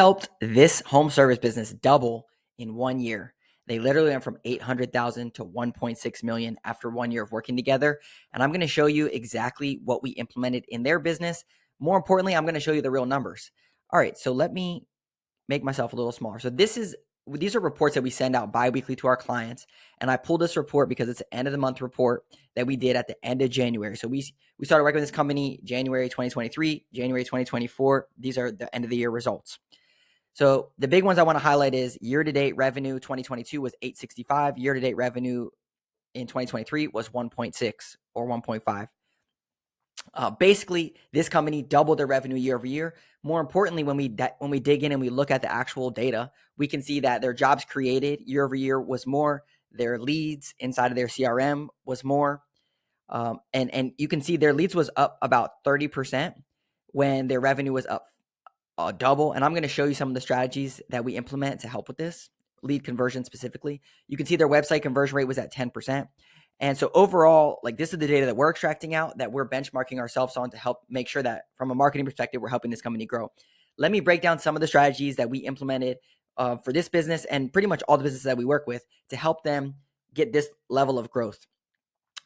helped this home service business double in 1 year. They literally went from 800,000 to 1.6 million after 1 year of working together. And I'm going to show you exactly what we implemented in their business. More importantly, I'm going to show you the real numbers. All right, so let me make myself a little smaller. So these are reports that we send out bi-weekly to our clients. And I pulled this report because it's an end of the month report that we did at the end of January. So we started working with this company January 2023, January 2024. These are the end of the year results. So the big ones I want to highlight is year-to-date revenue 2022 was 865. Year-to-date revenue in 2023 was 1.6 or 1.5. Basically, this company doubled their revenue year over year. More importantly, when we dig in and we look at the actual data, we can see that their jobs created year over year was more. Their leads inside of their CRM was more. And you can see their leads was up about 30% when their revenue was up double. And I'm going to show you some of the strategies that we implement to help with this lead conversion specifically. You can see their website conversion rate was at 10%. And so overall, like, this is the data that we're extracting out, that we're benchmarking ourselves on to help make sure that from a marketing perspective, we're helping this company grow. Let me break down some of the strategies that we implemented for this business and pretty much all the businesses that we work with to help them get this level of growth.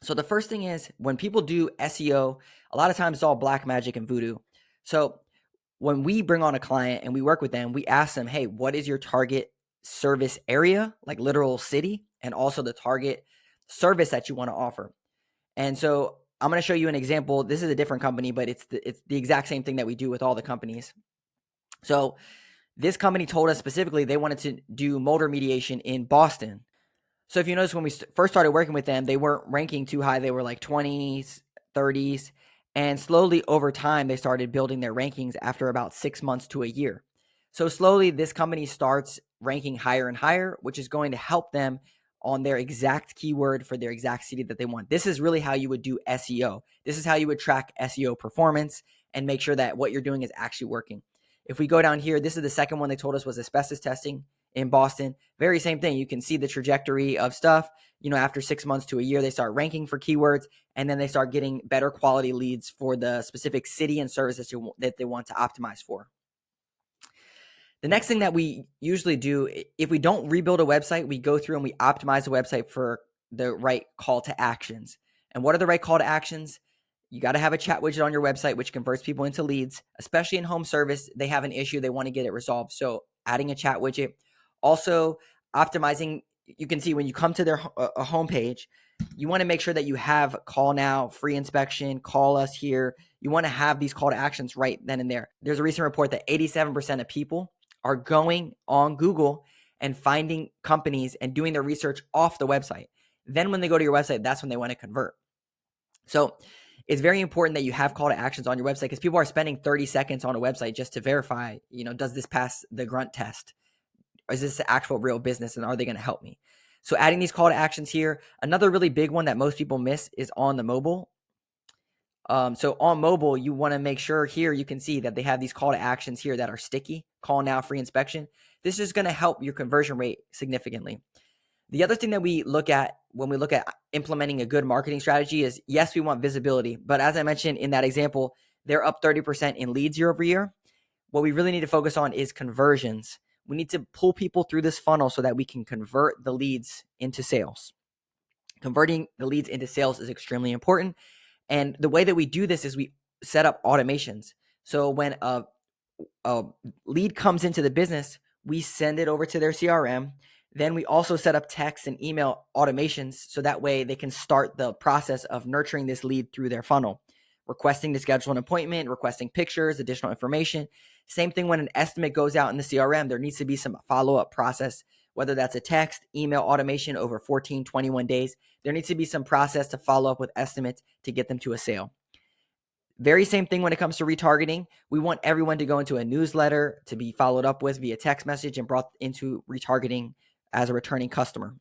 So the first thing is, when people do SEO, a lot of times it's all black magic and voodoo. So when we bring on a client and we work with them, we ask them, hey, what is your target service area, like literal city, and also the target service that you want to offer. And so I'm going to show you an example. This is a different company, but it's the exact same thing that we do with all the companies. So this company told us specifically they wanted to do motor mediation in Boston. So if you notice, when we first started working with them, they weren't ranking too high. They were like 20s, 30s. And slowly over time, they started building their rankings after about 6 months to a year. So slowly this company starts ranking higher and higher, which is going to help them on their exact keyword for their exact city that they want. This is really how you would do SEO. This is how you would track SEO performance and make sure that what you're doing is actually working. If we go down here, this is the second one they told us was asbestos testing in Boston. Very same thing. You can see the trajectory of stuff. After 6 months to a year, they start ranking for keywords, and then they start getting better quality leads for the specific city and services that they want to optimize for. The next thing that we usually do, if we don't rebuild a website, we go through and we optimize the website for the right call to actions. And what are the right call to actions? You got to have a chat widget on your website, which converts people into leads, especially in home service. They have an issue. They want to get it resolved. So adding a chat widget. Also optimizing, you can see when you come to their homepage, you want to make sure that you have call now, free inspection, call us here. You want to have these call to actions right then and there. There's a recent report that 87% of people are going on Google and finding companies and doing their research off the website. Then when they go to your website, that's when they want to convert. So it's very important that you have call to actions on your website, because people are spending 30 seconds on a website just to verify, does this pass the grunt test? Is this actual real business, and are they going to help me? So adding these call to actions here. Another really big one that most people miss is on the mobile. So on mobile, you want to make sure here you can see that they have these call to actions here that are sticky. Call now, free inspection. This is going to help your conversion rate significantly. The other thing that we look at when we look at implementing a good marketing strategy is, yes, we want visibility. But as I mentioned in that example, they're up 30% in leads year over year. What we really need to focus on is conversions. We need to pull people through this funnel so that we can convert the leads into sales. Converting the leads into sales is extremely important. And the way that we do this is we set up automations. So when a lead comes into the business, we send it over to their CRM. Then we also set up text and email automations so that way they can start the process of nurturing this lead through their funnel, requesting to schedule an appointment, requesting pictures, additional information. Same thing when an estimate goes out in the CRM, there needs to be some follow-up process, whether that's a text, email automation over 14, 21 days. There needs to be some process to follow up with estimates to get them to a sale. Very same thing when it comes to retargeting. We want everyone to go into a newsletter to be followed up with via text message and brought into retargeting as a returning customer.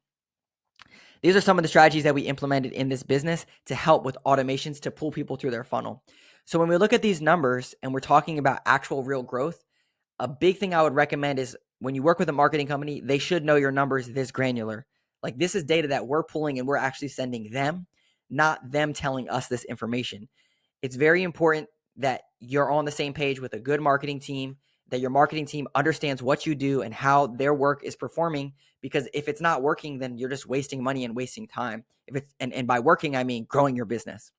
These are some of the strategies that we implemented in this business to help with automations to pull people through their funnel. So when we look at these numbers and we're talking about actual real growth, a big thing I would recommend is when you work with a marketing company, they should know your numbers this granular. Like, this is data that we're pulling and we're actually sending them, not them telling us this information. It's very important that you're on the same page with a good marketing team. that your marketing team understands what you do and how their work is performing. Because if it's not working, then you're just wasting money and wasting time. If it's and by working, I mean growing your business.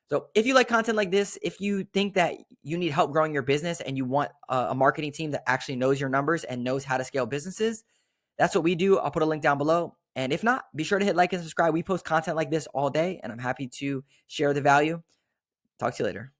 So if you like content like this, if you think that you need help growing your business and you want a marketing team that actually knows your numbers and knows how to scale businesses, that's what we do. I'll put a link down below. And if not, be sure to hit like and subscribe. We post content like this all day, and I'm happy to share the value. Talk to you later.